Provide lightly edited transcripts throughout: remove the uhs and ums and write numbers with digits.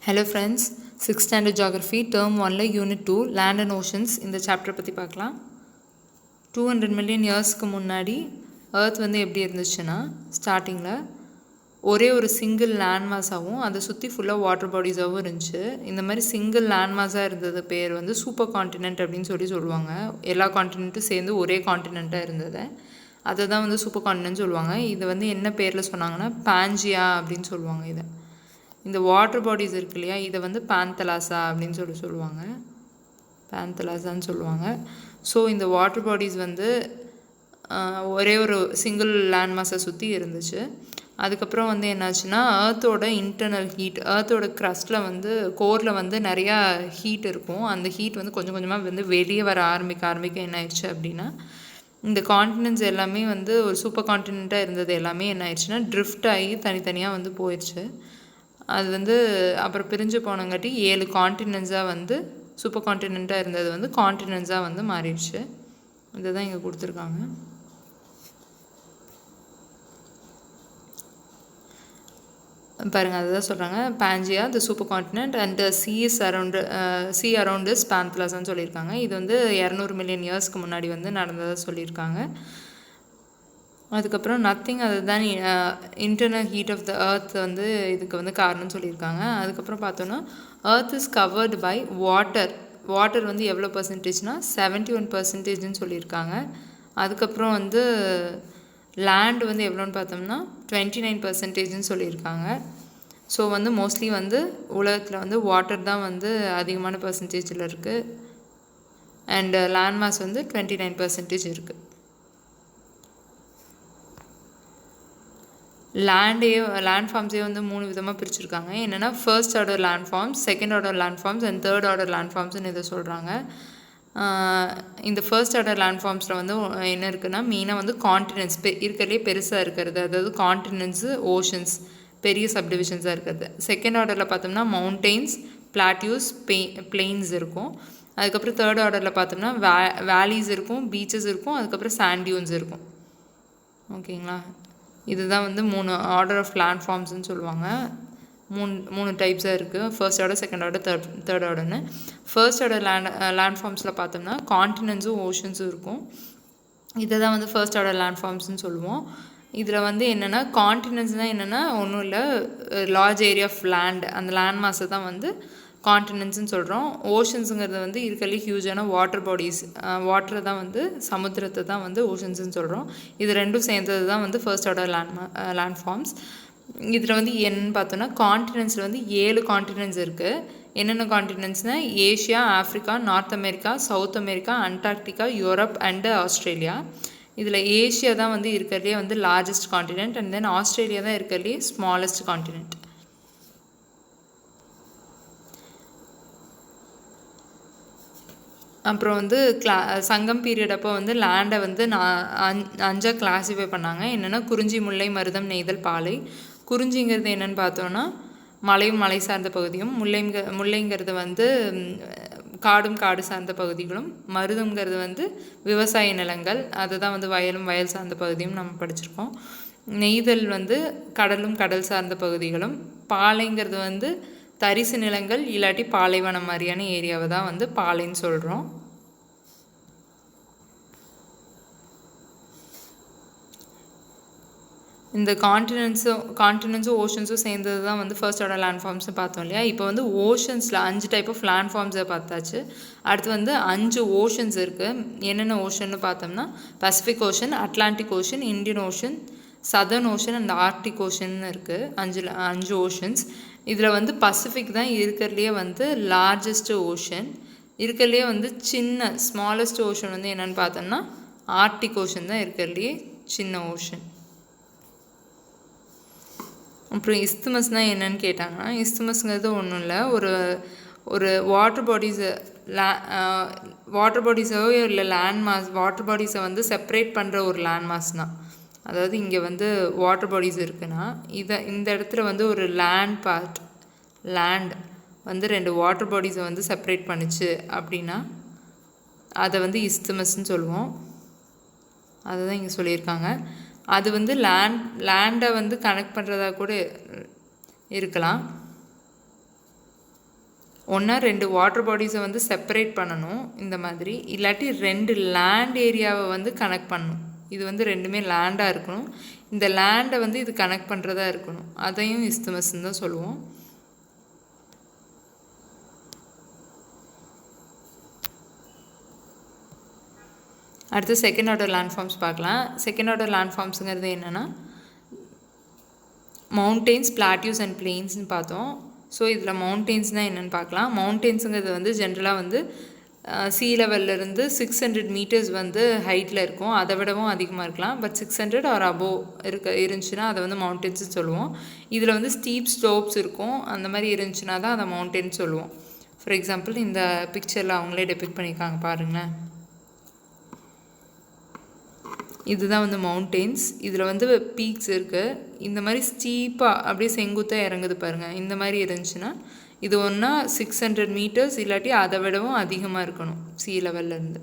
Hello friends, 6th standard geography term 1 unit 2 land and oceans இந்த chapter பற்றி பார்க்கலாம். 200 million இயர்ஸ்க்கு முன்னாடி earth வந்து எப்படி இருந்துச்சுன்னா ஸ்டார்டிங்கில் ஒரே ஒரு சிங்கிள் லேண்ட் மாஸாகவும் அதை சுற்றி ஃபுல்லாக வாட்டர் பாடிஸாகவும் இருந்துச்சு. இந்த மாதிரி சிங்கிள் லேண்ட் மாஸாக இருந்தது பேர் வந்து சூப்பர் காண்டினென்ட் அப்படின்னு சொல்லுவாங்க. எல்லா காண்டினென்ட்டும் சேர்ந்து ஒரே காண்டினென்ட்டாக இருந்தது. அதை தான் வந்து சூப்பர் காண்டினென்ட் சொல்லுவாங்க. இதை வந்து என்ன பேரில் சொன்னாங்கன்னா பாஞ்சியா அப்படின்னு சொல்லுவாங்க. இதை இந்த வாட்டர் பாடிஸ் இருக்கு இல்லையா, இதை வந்து பேந்தலாசா அப்படின்னு சொல்லுவாங்க. பேந்தலாசான்னு சொல்லுவாங்க. ஸோ இந்த வாட்டர் பாடிஸ் வந்து ஒரே ஒரு சிங்கிள் லேண்ட் மாஸை சுற்றி இருந்துச்சு. அதுக்கப்புறம் வந்து என்னாச்சுன்னா ஏர்த்தோட இன்டர்னல் ஹீட், ஏர்த்தோட க்ரஸ்ட்டில் வந்து கோரில் வந்து நிறையா ஹீட் இருக்கும். அந்த ஹீட் வந்து கொஞ்சம் கொஞ்சமாக வந்து வெளியே வர ஆரம்பிக்க என்ன ஆயிடுச்சு அப்படின்னா இந்த காண்டினென்ட்ஸ் எல்லாமே வந்து ஒரு சூப்பர் காண்டினென்ட்டாக இருந்தது எல்லாமே என்ன ஆயிடுச்சுன்னா ட்ரிஃப்ட் ஆகி தனித்தனியாக வந்து போயிடுச்சு. அது வந்து அப்புறம் பிரிஞ்சு போனங்காட்டி 7 காண்டினென்ட்ஸாக வந்து சூப்பர் காண்டினென்ட்டாக இருந்தது வந்து காண்டினென்ட்ஸாக வந்து மாறிடுச்சு. இதை தான் இங்கே கொடுத்துருக்காங்க. பாருங்கள், அதுதான் சொல்கிறாங்க. Pangaea the supercontinent and sea around is பேந்தலாசான்னு சொல்லியிருக்காங்க. இது வந்து 200 மில்லியன் இயர்ஸ்க்கு முன்னாடி வந்து நடந்ததாக சொல்லியிருக்காங்க. அதுக்கப்புறம் நத்திங் அதுதான் internal heat of the earth வந்து இதுக்கு வந்து காரணம்னு சொல்லியிருக்காங்க. அதுக்கப்புறம் பார்த்தோன்னா earth is covered by water வந்து எவ்வளோ பர்சன்டேஜ்னால் 71% சொல்லியிருக்காங்க. அதுக்கப்புறம் வந்து லேண்ட் வந்து எவ்வளோன்னு பார்த்தோம்னா 29% சொல்லியிருக்காங்க. ஸோ வந்து மோஸ்ட்லி வந்து உலகத்தில் வந்து வாட்டர் தான் வந்து அதிகமான பர்சன்டேஜில் இருக்குது. அண்ட் லேண்ட் மாஸ் வந்து 29% இருக்குது. லேண்ட் ஃபார்ம்ஸே வந்து 3 விதமாக பிரிச்சுருக்காங்க. என்னென்னா first order land forms, second order land forms and third order land ஃபார்ம்ஸ்னு இதை சொல்கிறாங்க. இந்த ஃபர்ஸ்ட் ஆர்டர் லேண்ட் ஃபார்ம்ஸில் வந்து என்ன இருக்குன்னா மெயினாக வந்து காண்டினென்ட்ஸ் இருக்கிறதுலே பெருசாக இருக்கிறது, அதாவது காண்டினென்ட்ஸு ஓஷன்ஸ் பெரிய சப்டிவிஷன்ஸாக இருக்கிறது. செகண்ட் ஆர்டரில் பார்த்தோம்னா மவுண்டெயின்ஸ், பிளாட்யூஸ், பிளெயின்ஸ் இருக்கும். அதுக்கப்புறம் தேர்ட் ஆர்டரில் பார்த்தோம்னா வேலிஸ் இருக்கும், பீச்சஸ் இருக்கும், அதுக்கப்புறம் சாண்டியூன்ஸ் இருக்கும். ஓகேங்களா, இதுதான் வந்து 3 ஆர்டர் ஆஃப் லேண்ட் ஃபார்ம்ஸ்ன்னு சொல்லுவாங்க. மூணு டைப்ஸாக இருக்குது. First order, second order, third ஆர்டர்னு. ஃபர்ஸ்ட் ஆர்டர் லேண்ட் ஃபார்ம்ஸில் பார்த்தோம்னா காண்டினென்ட்ஸும் ஓஷன்ஸும் இருக்கும். இதை தான் வந்து ஃபர்ஸ்ட் ஆர்டர் லேண்ட் ஃபார்ம்ஸ்னு சொல்லுவோம். இதில் வந்து என்னென்னா காண்டினென்ட்ஸ்னால் என்னென்னா ஒன்றும் இல்லை, லார்ஜ் ஏரியா ஆஃப் லேண்ட், அந்த லேண்ட் மாஸை தான் வந்து காண்டினென்ட்ஸ்னு சொல்கிறோம். ஓஷன்ஸுங்கிறது வந்து இருக்கிறதுலே ஹியூஜான வாட்டர் பாடிஸ், வாட்டரை தான் வந்து சமுத்திரத்தை தான் வந்து ஓஷன்ஸ்னு சொல்கிறோம். இது ரெண்டும் சேர்ந்தது தான் வந்து ஃபர்ஸ்ட் ஆர்டர் லேண்ட் ஃபார்ம்ஸ். இதில் வந்து என்னன்னு பார்த்தோன்னா காண்டினென்ட்ஸில் வந்து 7 காண்டினென்ட்ஸ் இருக்குது. என்னென்ன காண்டினென்ட்ஸ்னால் Asia, Africa, North America, South America, Antarctica, Europe and Australia. இதில் ஏஷியா தான் வந்து இருக்கிறதுலே வந்து largest continent and then Australia தான் இருக்கிறதுலே ஸ்மாலஸ்ட் காண்டினென்ட். அப்புறம் வந்து சங்கம் பீரியட் அப்போ வந்து லேண்டை வந்து 5 கிளாஸிஃபை பண்ணாங்க. என்னென்னா குறிஞ்சி, முல்லை, மருதம், நெய்தல், பாலை. குறிஞ்சிங்கிறது என்னென்னு பார்த்தோன்னா மலையும் மலை சார்ந்த பகுதியும், முல்லைங்கிறது வந்து காடு சார்ந்த பகுதிகளும், மருதங்கிறது வந்து விவசாய நிலங்கள், அதுதான் வந்து வயல் சார்ந்த பகுதியும் நம்ம படிச்சிருக்கோம். நெய்தல் வந்து கடல் சார்ந்த பகுதிகளும், பாலைங்கிறது வந்து தரிசு நிலங்கள் இல்லாட்டி பாலைவனம் மாதிரியான ஏரியாவை தான் வந்து பாலைன்னு சொல்கிறோம். இந்த காண்டினென்ட்ஸும் ஓஷன்ஸும் சேர்ந்தது தான் வந்து ஃபர்ஸ்ட் ஆர்டர் லேண்ட் ஃபார்ம்ஸ்னு பார்த்தோம் இல்லையா. இப்போ வந்து ஓஷன்ஸில் 5 டைப் ஆஃப் லேண்ட் ஃபார்ம்ஸை பார்த்தாச்சு. அடுத்து வந்து 5 ஓஷன்ஸ் இருக்குது. என்னென்ன ஓஷன்னு பார்த்தோம்னா Pacific Ocean, Atlantic Ocean, Indian Ocean, Southern Ocean and Arctic ஓஷன்னு இருக்குது. 5 ஓஷன்ஸ். இதில் வந்து பசிபிக் தான் இருக்கிறதுலே வந்து லார்ஜஸ்ட் ஓஷன். இருக்கிறதுலே வந்து ஸ்மாலஸ்ட் ஓஷன் வந்து என்னென்னு பார்த்தோம்னா ஆர்க்டிக் ஓஷன் தான் இருக்கிறதுலே சின்ன ஓஷன். அப்புறம் இஸ்துமஸ்னால் என்னென்னு கேட்டாங்கன்னா இஸ்துமஸ்ங்கிறது ஒன்றும் இல்லை, ஒரு வாட்டர் பாடிஸோ இல்லை லேண்ட் மாஸ், வாட்டர் பாடிஸை வந்து செப்பரேட் பண்ணுற ஒரு லேண்ட் மாஸ்னால், அதாவது இங்கே வந்து வாட்டர் பாடிஸ் இருக்குன்னா இந்த இடத்துல வந்து ஒரு லேண்ட் வந்து 2 வாட்டர் பாடிஸை வந்து செப்பரேட் பண்ணிச்சு அப்படின்னா அதை வந்து இஸ்துமஸ்ன்னு சொல்லுவோம். அதை தான் இங்கே சொல்லியிருக்காங்க. அது வந்து லேண்டை வந்து கனெக்ட் பண்ணுறதா கூட இருக்கலாம். ஒன்றா 2 வாட்டர் பாடிஸை வந்து செப்பரேட் பண்ணணும் இந்த மாதிரி, இல்லாட்டி 2 லேண்ட் ஏரியாவை வந்து கனெக்ட் பண்ணணும். இது வந்து ரெண்டுமே லேண்டாக இருக்கணும். இந்த லேண்டை வந்து இது கனெக்ட் பண்ணுறதா இருக்கணும். அதையும் இஸ்துமஸ்ன்னு தான் சொல்லுவோம். அடுத்து செகண்ட் ஆர்டர் லேண்ட்ஃபார்ம்ஸ் பார்க்கலாம். செகண்ட் ஆர்டர் லேண்ட்ஃபார்ம்ஸுங்கிறது என்னென்னா மவுண்டெயின்ஸ், பிளாட்யூஸ் அண்ட் பிளெயின்ஸ்னு பார்த்தோம். ஸோ இதில் மவுண்டெயின்ஸ்னால் என்னென்னு பார்க்கலாம். மவுண்டெயின்ஸுங்கிறது வந்து ஜென்ரலாக வந்து சீ லெவல்லேருந்து 600 மீட்டர்ஸ் வந்து ஹைட்டில் இருக்கும். அதை விடவும் அதிகமாக இருக்கலாம். பட் 600 ஆர் அபோவ் இருந்துச்சுன்னா அதை வந்து மவுண்டெயின்ஸ்னு சொல்லுவோம். இதில் வந்து ஸ்டீப் ஸ்லோப்ஸ் இருக்கும். அந்த மாதிரி இருந்துச்சுன்னா தான் அதை மவுண்டெயின்ஸ் சொல்லுவோம். ஃபார் எக்ஸாம்பிள் இந்த பிக்சரில் அவங்களே டெபிக்ட் பண்ணியிருக்காங்க பாருங்களேன். இதுதான் வந்து மவுண்டெயின்ஸ். இதில் வந்து பீக்ஸ் இருக்குது. இந்த மாதிரி ஸ்டீப்பாக அப்படியே செங்குத்தாக இறங்குது பாருங்கள். இந்த மாதிரி இருந்துச்சுன்னா இது ஒன்றா 600 மீட்டர்ஸ் இல்லாட்டி அதை விடவும் அதிகமாக இருக்கணும் சீ லெவல்லேருந்து.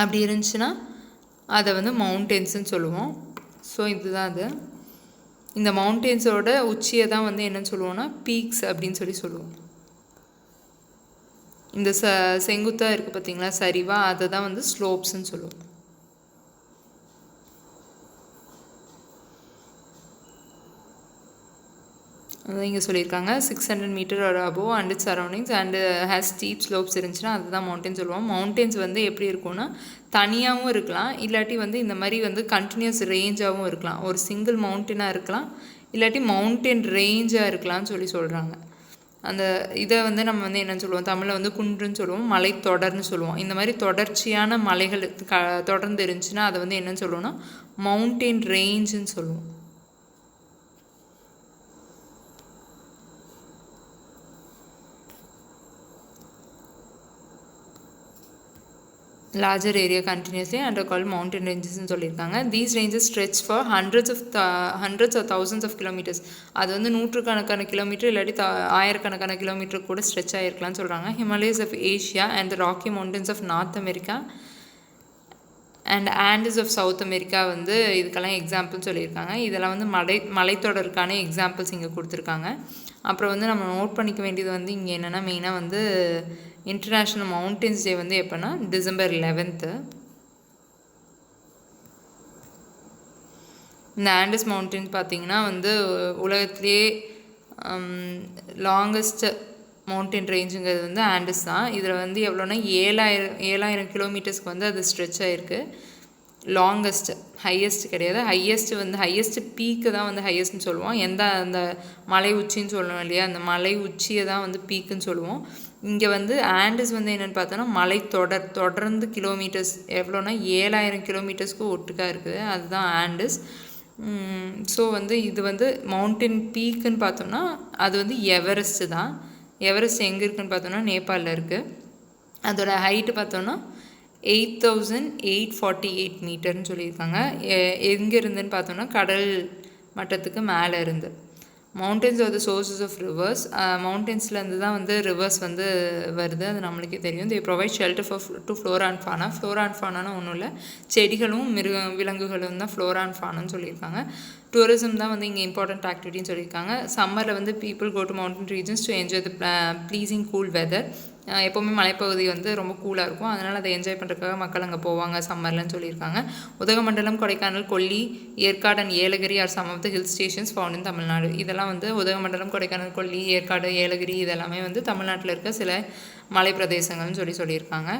அப்படி இருந்துச்சுன்னா அதை வந்து மவுண்டெயின்ஸ்னு சொல்லுவோம். ஸோ இதுதான் அது. இந்த மவுண்டெயின்ஸோட உச்சியை தான் வந்து என்னன்னு சொல்லுவோம்னா பீக்ஸ் அப்படின்னு சொல்லுவோம். இந்த செங்குத்தாக இருக்குது பார்த்திங்களா சரிவா, அதை தான் வந்து ஸ்லோப்ஸ்ன்னு சொல்லுவோம். அதான் இங்கே சொல்லியிருக்காங்க 600 மீட்டர் ஒரு above and it's surroundings and has steep slopes இருந்துச்சுன்னா அதுதான் மவுண்டெயின் சொல்லுவோம். மவுண்டெயின்ஸ் வந்து எப்படி இருக்கும்னா தனியாகவும் இருக்கலாம், இல்லாட்டி வந்து இந்த மாதிரி வந்து கண்டினியூஸ் ரேஞ்சாகவும் இருக்கலாம். ஒரு சிங்கிள் மவுண்டெயினாக இருக்கலாம், இல்லாட்டி மவுண்டெயின் ரேஞ்சாக இருக்கலாம்னு சொல்கிறாங்க. அந்த இதை வந்து நம்ம வந்து என்னென்னு சொல்லுவோம், தமிழில் வந்து குன்றுன்னு சொல்லுவோம், மலை தொடர்னு சொல்லுவோம். இந்த மாதிரி தொடர்ச்சியான மலைகள் தொடர்ந்து இருந்துச்சுன்னா அதை வந்து என்னென்னு சொல்லுவோம்னா மவுண்டெயின் ரேஞ்சுன்னு சொல்லுவோம். larger area continuously and are called mountain ranges ன்னு சொல்லியிருக்காங்க. These ranges stretch for hundreds or thousands of kilometers. அது வந்து நூற்றுக்கணக்கான கிலோமீட்டர் இல்லாட்டி ஆயிரக்கணக்கான கிலோமீட்டர் கூட ஸ்ட்ரெச் ஆகிருக்கலாம்னு சொல்கிறாங்க. Himalayas of Asia and the Rocky Mountains of North America and Andes of South America வந்து இதுக்கெல்லாம் எக்ஸாம்பிள்னு சொல்லியிருக்காங்க. இதெல்லாம் வந்து மலைத்தொடருக்கான எக்ஸாம்பிள்ஸ் இங்கே கொடுத்துருக்காங்க. அப்புறம் வந்து நம்ம நோட் பண்ணிக்க வேண்டியது வந்து இங்கே என்னென்னா மெயினாக வந்து இன்டர்நேஷ்னல் மவுண்டன்ஸ் டே வந்து எப்போனா டிசம்பர் 11th. இந்த ஆண்டஸ் மவுண்டன்ஸ் பார்த்திங்கன்னா வந்து உலகத்திலே லாங்கஸ்ட் மவுண்டன் ரேஞ்சுங்கிறது வந்து ஆண்டஸ் தான். இதில் வந்து எவ்வளோனா 7000 கிலோமீட்டர்ஸ்க்கு வந்து அது ஸ்ட்ரெச் ஆகிருக்கு. லாங்கஸ்ட், ஹையஸ்ட் கிடையாது. ஹையஸ்ட் பீக்கு தான் வந்து ஹையஸ்ட்னு சொல்லுவோம். அந்த மலை உச்சின்னு சொல்லுவோம் இல்லையா, அந்த மலை உச்சியை தான் வந்து பீக்குன்னு சொல்லுவோம். இங்கே வந்து ஆண்டஸ் வந்து என்னென்னு பார்த்தோன்னா மலை தொடர்ந்து கிலோமீட்டர்ஸ் எவ்வளோனா 7000 கிலோமீட்டர்ஸ்க்கு ஒட்டுக்காக இருக்குது. அதுதான் ஆண்டஸ். ஸோ வந்து இது வந்து மவுண்டன் பீக்குன்னு பார்த்தோம்னா அது வந்து எவரெஸ்ட்டு தான். எவரெஸ்ட் எங்கே இருக்குதுன்னு பார்த்தோன்னா நேபாளில் இருக்குது. அதோட ஹைட்டு பார்த்தோன்னா 8848 மீட்டர்னு சொல்லியிருக்காங்க. எங்கே இருந்துன்னு பார்த்தோன்னா கடல் மட்டத்துக்கு மேலே இருந்து. Mountains are the sources of rivers. மவுண்டன்ஸ்லேருந்து தான் வந்து ரிவர்ஸ் வந்து வருது, அது நம்மளுக்கே தெரியும். They provide shelter to flora and fauna. Flora and ஃபானானா ஒன்றும் இல்லை, செடிகளும் விலங்குகளும் தான் ஃப்ளோரா அண்ட் ஃபானான்னு சொல்லியிருக்காங்க. டூரிசம் தான் வந்து இங்கே இம்பார்ட்டண்ட் ஆக்டிவிட்டின்னு சொல்லியிருக்காங்க. சம்மரில் வந்து people go to mountain regions to enjoy the pleasing cool weather. எப்போவுமே மலைப்பகுதி வந்து ரொம்ப கூலாக இருக்கும், அதனால் அதை என்ஜாய் பண்ணுறதுக்காக மக்கள் அங்கே போவாங்க சம்மர்லன்னு சொல்லியிருக்காங்க. Udhagamandalam, Kodaikanal, Kolli, Yercaud and Yelagiri are some of the hill stations found in Tamil Nadu. இதெல்லாம் வந்து உதகமண்டலம், கொடைக்கானல், கொல்லி, ஏற்காடு, ஏலகிரி இதெல்லாமே வந்து தமிழ்நாட்டில் இருக்க சில மலை பிரதேசங்கள்னு சொல்லியிருக்காங்க.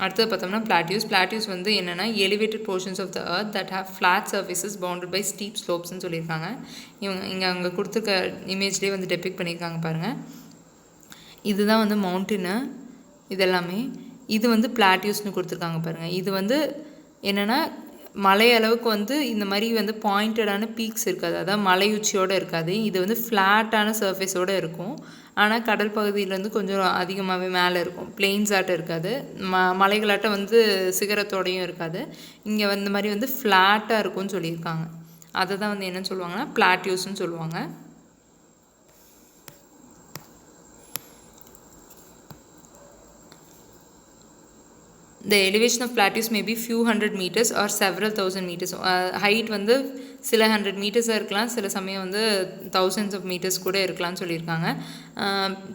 அடுத்தது பார்த்தோம்னா பிளாட்யூஸ் வந்து என்னென்னா elevated portions of the earth that have flat surfaces bounded by steep ஸ்லோப்ஸ்ன்னு சொல்லியிருக்காங்க. இங்கே அங்கே கொடுத்துருக்க இமேஜ்லேயே வந்து டெபிக் பண்ணியிருக்காங்க பாருங்கள். இதுதான் வந்து மவுண்டனு இதெல்லாமே. இது வந்து பிளாட்யூஸ்னு கொடுத்துருக்காங்க பாருங்கள். இது வந்து என்னென்னா மலை அளவுக்கு வந்து இந்த மாதிரி வந்து பாயிண்டடான பீக்ஸ் இருக்காது, அதாவது மலை உச்சியோடு இருக்காது. இது வந்து ஃப்ளாட்டான சர்ஃபேஸோடு இருக்கும். ஆனால் கடல் பகுதியிலேருந்து கொஞ்சம் அதிகமாகவே மேலே இருக்கும். பிளெயின்ஸாட்டம் இருக்காது, மலைகளாட்டம் வந்து சிகரத்தோடையும் இருக்காது. இங்கே இந்த மாதிரி வந்து ஃப்ளாட்டாக இருக்கும்னு சொல்லியிருக்காங்க. அதை தான் வந்து என்னென்னு சொல்லுவாங்கன்னா பிளாட்யூஸ்ன்னு சொல்லுவாங்க. The elevation of plateaus may be few hundred meters or several thousand meters. Height வந்து சில 100 மீட்டர்ஸாக இருக்கலாம், சில சமயம் வந்து thousands of meters கூட இருக்கலாம்னு சொல்லியிருக்காங்க.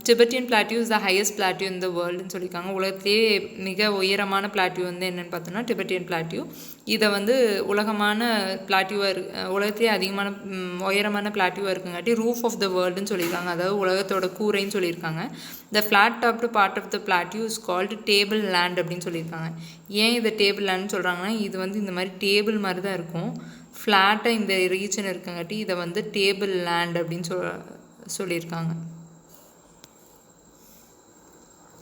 Tibetan plateau is the highest plateau in the வேர்ல்டுன்னு சொல்லியிருக்காங்க. உலகத்திலேயே மிக உயரமான பிளாட்டியூ வந்து என்னென்னு பார்த்தோன்னா டிபெட்டியன் பிளாட்டியூ. இதை வந்து உலகமான பிளாட்டியூவாக உலகத்திலே அதிகமான உயரமான பிளாட்டியூவாக இருக்குங்காட்டி ரூஃப் ஆஃப் த வேர்ல்டுன்னு சொல்லியிருக்காங்க. அதாவது உலகத்தோட கூரைன்னு சொல்லியிருக்காங்க. The flat topped part of the plateau is called table land அப்படின்னு சொல்லியிருக்காங்க. ஏன் இதை டேபிள் லேண்ட்னு சொல்கிறாங்கன்னா, இது வந்து இந்த மாதிரி டேபிள் மாதிரி தான் இருக்கும், ஃப்ளாட்டாக இந்த ரீஜன் இருக்குங்காட்டி இதை வந்து டேபிள் லேண்ட் அப்படின்னு சொல்லியிருக்காங்க.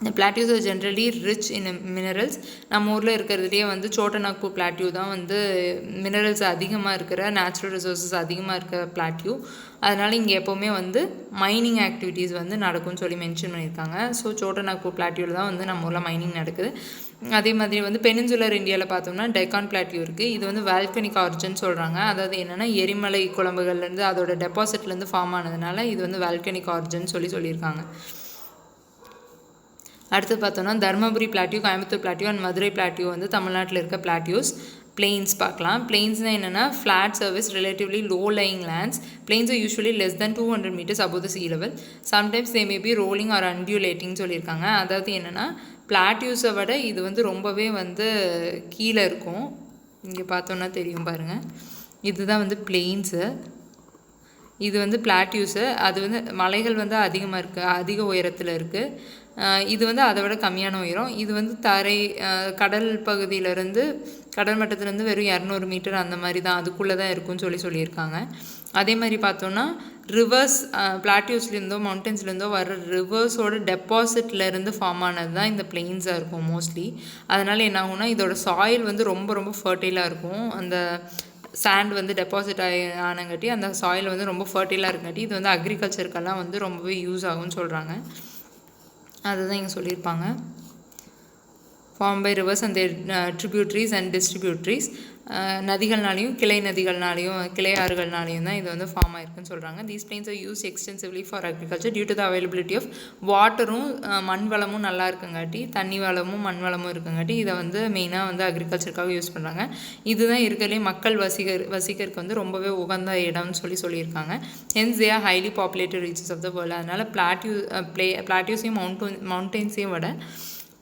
இந்த plateaus are generally rich in minerals. நம்ம ஊரில் இருக்கிறதுலேயே வந்து சோட்டநாக்பூர் பிளாட்டியூ தான் வந்து மினரல்ஸ் அதிகமாக இருக்கிற, நேச்சுரல் ரிசோர்ஸஸ் அதிகமாக இருக்கிற பிளாட்டியூ. அதனால் இங்கே எப்போவுமே வந்து மைனிங் ஆக்டிவிட்டீஸ் வந்து நடக்கும்னு சொல்லி மென்ஷன் பண்ணியிருக்காங்க. ஸோ சோட்டநாக்பூர் பிளாட்டியூவில் தான் வந்து நம்ம ஊரில் மைனிங் நடக்குது. அதே மாதிரி வந்து பெனின்சுலர் இந்தியாவில் பார்த்தோம்னா டெக்கான் பிளாட்டியூ இருக்குது. இது வந்து வால்கனிக் ஆரிஜின் சொல்கிறாங்க. அதாவது என்னென்னா எரிமலை குழம்புகள்லேருந்து அதோட டெபாசிட்லேருந்து ஃபார்ம் ஆனதுனால இது வந்து வால்கனிக் ஆரிஜின் சொல்லியிருக்காங்க. அடுத்து பார்த்தோன்னா Dharmapuri plateau, Coimbatore plateau and Madurai plateau வந்து தமிழ்நாட்டில் இருக்க பிளாட்டியூஸ். பிளெயின்ஸ் பார்க்கலாம். பிளெயின்ஸ்னால் என்னென்னா flat surface relatively low lying lands. Plains are usually less than 200 meters above the sea level. Sometimes they may be rolling or undulating சொல்லியிருக்காங்க. அதாவது என்னென்னா பிளாட்டியூஸை விட இது வந்து ரொம்பவே வந்து கீழே இருக்கும். இங்கே பார்த்தோன்னா தெரியும் பாருங்கள், இதுதான் வந்து பிளெயின்ஸு, இது வந்து பிளாட்டியூஸு. அது வந்து மலைகள் வந்து அதிகமாக இருக்குது, அதிக உயரத்தில் இருக்குது. இது வந்து அதை விட கம்மியான உயரம். இது வந்து கடல் பகுதியிலேருந்து கடல் மட்டத்துலேருந்து வெறும் 200 மீட்டர் அந்த மாதிரி தான், அதுக்குள்ளே தான் இருக்குன்னு சொல்லியிருக்காங்க. அதே மாதிரி பார்த்தோன்னா ரிவர்ஸ் பிளாட்டியூஸ்லேருந்தோ மவுண்டன்ஸ்லேருந்தோ வர ரிவர்ஸோட டெபாசிட்லேருந்து ஃபார்ம் ஆனது தான் இந்த பிளெயின்ஸாக இருக்கும் மோஸ்ட்லி. அதனால் என்ன ஆகும்னா இதோட சாயில் வந்து ரொம்ப ரொம்ப ஃபர்டைலாக இருக்கும். அந்த சாண்ட் வந்து டெபாசிட் ஆனங்காட்டி அந்த சாயில் வந்து ரொம்ப ஃபர்டைலாக இருக்குங்காட்டி இது வந்து அக்ரிகல்ச்சருக்கெல்லாம் வந்து ரொம்பவே யூஸ் ஆகும்னு சொல்கிறாங்க. அதுதான் இங்கே சொல்லியிருப்பாங்க. Form by rivers and tributaries and distributaries. நதிகள்னாலையும் கிளை நதிகள்னாலையும் கிளை ஆறுகள்னாலையும் தான் இது வந்து ஃபார்ம் ஆயிருக்குன்னு சொல்கிறாங்க. These plains are use extensively for agriculture due to the availability of வாட்டரும் மண் வளமும் நல்லா இருக்குங்காட்டி, தண்ணி வளமும் மண் வளமும் இருக்குங்காட்டி இதை வந்து மெயினாக வந்து அக்ரிகல்ச்சருக்காக யூஸ் பண்ணுறாங்க. இதுதான் இருக்கிறதுலே மக்கள் வசிக்கிறதுக்கு வந்து ரொம்பவே உகந்த இடம்னு சொல்லியிருக்காங்க. Hence they are highly populated reaches of the world. அதனால் பிளாட்டியூஸையும் மவுண்டெயின்ஸையும் விட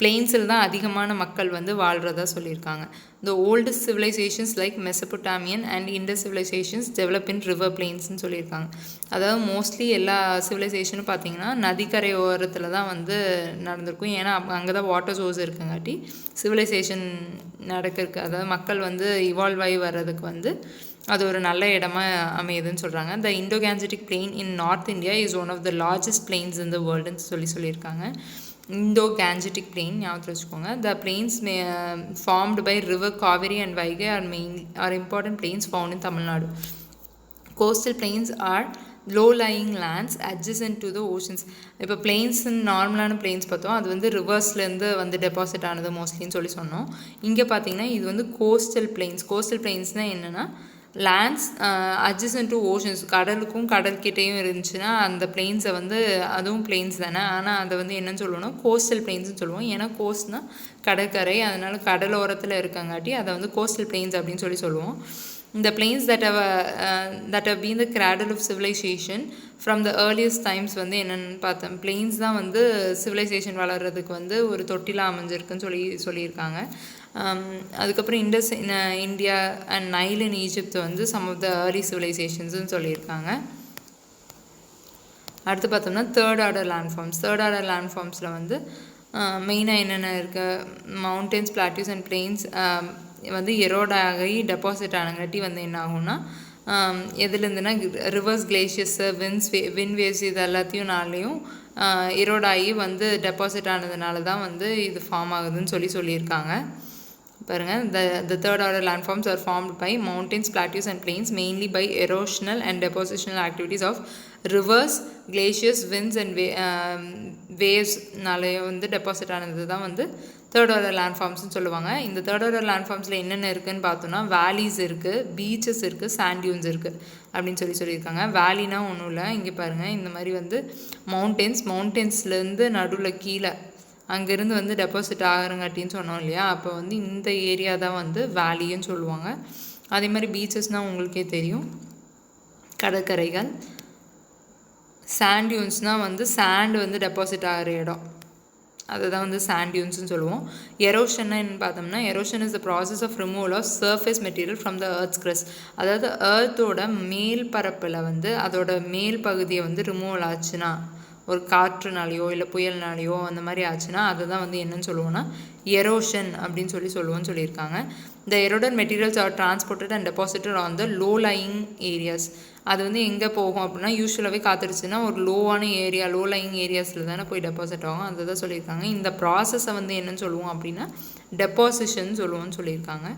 பிளெயின்ஸில் தான் அதிகமான மக்கள் வந்து வாழ்கிறதா சொல்லியிருக்காங்க. The oldest civilizations like Mesopotamian and Indus civilizations develop in river plains-னு சொல்லியிருக்காங்க. அதாவது மோஸ்ட்லி எல்லா சிவிலைசேஷனும் பார்த்திங்கன்னா நதிக்கரை ஓரத்தில் தான் வந்து நடந்திருக்கும். ஏன்னா அங்கே தான் வாட்டர் சோர்ஸ் இருக்குங்காட்டி சிவிலைசேஷன் நடக்கிறதுக்கு, அதாவது மக்கள் வந்து இவால்வ் ஆகி வர்றதுக்கு வந்து அது ஒரு நல்ல இடமா அமையுதுன்னு சொல்கிறாங்க. The Indo-Gangetic plain in North India is one of the largest plains in the world-ன்னு சொல்லியிருக்காங்க. Indo-Gangetic plain ஞாபகத்தில் வச்சுக்கோங்க. The plains formed by river Kaveri and Vaigai are important plains found in Tamil Nadu. Coastal plains are low-lying lands adjacent to the oceans. இப்போ planes நார்மலான planes பார்த்தோம், அது வந்து ரிவர்ஸ்லேருந்து வந்து deposit ஆனது மோஸ்ட்லின்னு சொன்னோம். இங்கே பார்த்தீங்கன்னா இது வந்து கோஸ்டல் பிளெயின்ஸ்னால் என்னென்னா லேண்ட்ஸ் அட்ஜசன்ட் டு ஓஷன்ஸ், கடலுக்கும் கடற்கிட்டையும் இருந்துச்சுன்னா அந்த பிளெயின்ஸை வந்து அதுவும் பிளெயின்ஸ் தானே, ஆனால் அதை வந்து என்னன்னு சொல்லுவோம்னா கோஸ்டல் பிளெயின்ஸ்னு சொல்லுவோம். ஏன்னா கோஸ்ட்னால் கடற்கரை, அதனால் கடலோரத்தில் இருக்கங்காட்டி அதை வந்து கோஸ்டல் பிளெயின்ஸ் அப்படின்னு சொல்லுவோம். இந்த planes that have been the cradle of civilization from the earliest times வந்து என்னென்னு பார்த்தோம், பிளெயின்ஸ் தான் வந்து சிவிலைசேஷன் வளர்கிறதுக்கு வந்து ஒரு தொட்டிலாக அமைஞ்சிருக்குன்னு சொல்லியிருக்காங்க. அதுக்கப்புறம் India and Nile in Egypt வந்து சம் ஆஃப் த ஏர்லி சிவிலைசேஷன்ஸ்னு சொல்லியிருக்காங்க. அடுத்து பார்த்தோம்னா தேர்ட் ஆர்டர் லேண்ட்ஃபார்ம்ஸில் வந்து மெயினாக என்னென்ன இருக்குது, மவுண்டன்ஸ், பிளாட்டியூஸ் அண்ட் பிளெயின்ஸ் வந்து எரோட் ஆகி டெபாசிட் ஆனங்காட்டி வந்து என்ன ஆகும்னா எதுலேருந்துன்னா ரிவர்ஸ், கிளேஷியர்ஸு, வின் வேவ்ஸ் இது எல்லாத்தையும் எரோட் ஆகி வந்து டெபாசிட் ஆனதுனால தான் வந்து இது ஃபார்ம் ஆகுதுன்னு சொல்லியிருக்காங்க. பாருங்கள், the third order landforms are formed by mountains, plateaus and plains mainly by erosional and depositional activities of rivers, glaciers, winds and waves-னால வந்து டெபாசிட் ஆனது தான் வந்து தேர்ட் ஆர்டர் லேண்ட்ஃபார்ம்ஸ்னு சொல்லுவாங்க. இந்த தேர்ட் ஆர்டர் லேண்ட்ஃபார்ம்ஸில் என்னென்ன இருக்குதுன்னு பார்த்தோன்னா வேலிஸ் இருக்குது, பீச்சஸ் இருக்குது, சாண்ட் டியூன்ஸ் இருக்குது அப்படின்னு சொல்லியிருக்காங்க. வேலினா ஒன்றும் இல்லை, இங்கே பாருங்கள் இந்த மாதிரி வந்து மவுண்டன்ஸ்லேருந்து நடுவில் கீழே அங்கேருந்து வந்து டெபாசிட் ஆகிறங்காட்டின்னு சொன்னோம் இல்லையா, அப்போ வந்து இந்த ஏரியா தான் வந்து வேலின்னு சொல்லுவாங்க. அதே மாதிரி பீச்சஸ்னால் உங்களுக்கே தெரியும், கடற்கரைகள். சாண்ட் டியூன்ஸ்னால் வந்து சாண்ட் வந்து டெபாசிட் ஆகிற இடம், அதை தான் வந்து சாண்ட் டியூன்ஸ்னு சொல்லுவோம். எரோஷன்னா என்ன பார்த்தோம்னா, erosion is the process of removal of surface material from the earth's crust. அதாவது எர்த்தோட மேல் பரப்பில் வந்து அதோட மேல் பகுதியை வந்து ரிமூவல் ஆச்சுன்னா, ஒரு காற்றுனாலேயோ இல்லை புயல்னாலேயோ அந்த மாதிரி ஆச்சுன்னா அதை தான் வந்து என்னன்னு சொல்லுவோம்னா எரோஷன் அப்படின்னு சொல்லுவோம்னு சொல்லியிருக்காங்க. The eroded materials are transported and deposited on the low lying areas. அது வந்து எங்கே போகும் அப்படின்னா, யூஸ்வலாகவே காத்துருச்சுன்னா ஒரு லோவான ஏரியா, லோ லையிங் ஏரியாஸில் தானே போய் டெபாசிட் ஆகும். அதை தான் சொல்லியிருக்காங்க. இந்த ப்ராசஸை வந்து என்னன்னு சொல்லுவோம் அப்படின்னா டெபாசிஷன் சொல்லுவோம்னு சொல்லியிருக்காங்க.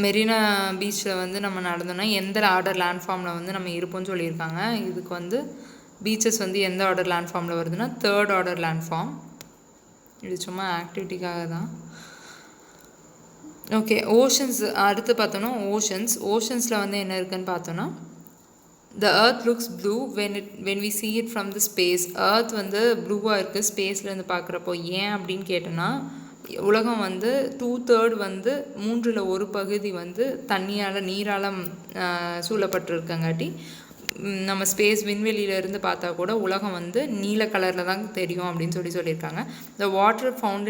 மெரினா பீச்சில் வந்து நம்ம நடந்தோம்னா எந்த ஆர்டர் லேண்ட்ஃபார்மில் வந்து நம்ம இருப்போம்னு சொல்லியிருக்காங்க. இதுக்கு வந்து பீச்சஸ் வந்து எந்த ஆர்டர் லேண்ட்ஃபார்மில் வருதுன்னா தேர்ட் ஆர்டர் லேண்ட்ஃபார்ம். இது சும்மா ஆக்டிவிட்டிக்காக தான். ஓகே, ஓஷன்ஸ் அடுத்து பார்த்தோன்னா ஓஷன்ஸில் வந்து என்ன இருக்குதுன்னு பார்த்தோன்னா, the earth looks blue when we see it from the space. earth வந்து ப்ளூவாக இருக்குது ஸ்பேஸ்லேருந்து பார்க்குறப்போ. ஏன் அப்படின்னு கேட்டோன்னா, உலகம் வந்து 2/3 வந்து 1/3 பகுதி வந்து நீரால் சூழப்பட்டிருக்கங்காட்டி நம்ம ஸ்பேஸ் விண்வெளியிலேருந்து பார்த்தா கூட உலகம் வந்து நீல கலரில் தான் தெரியும் அப்படின்னு சொல்லியிருக்காங்க. The water is found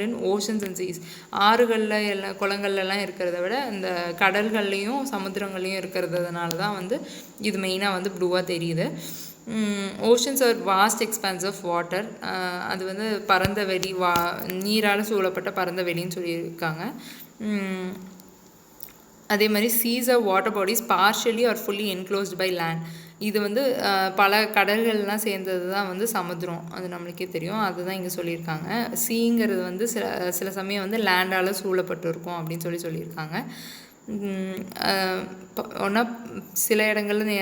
in oceans and seas. ஆறுகளில் எல்லாம் குளங்கள்லாம் இருக்கிறத விட இந்த கடல்கள்லேயும் சமுத்திரங்கள்லேயும் இருக்கிறதுனால தான் வந்து இது மெயினாக வந்து ப்ளூவாக தெரியுது. Oceans are vast expanse of water. அது வந்து பரந்த வெளி, நீரால் சூழப்பட்ட பரந்த வெளின்னு சொல்லியிருக்காங்க. அதே மாதிரி seas are water bodies partially or fully enclosed by land. இது வந்து பல கடல்கள்லாம் சேர்ந்தது தான் வந்து சமுத்திரம், அது நம்மளுக்கே தெரியும். அதுதான் இங்கே சொல்லியிருக்காங்க. சீங்கிறது வந்து சில சமயம் வந்து லேண்டால் சூழப்பட்டு இருக்கும் அப்படின்னு சொல்லியிருக்காங்க. ஒன்றா சில இடங்களில்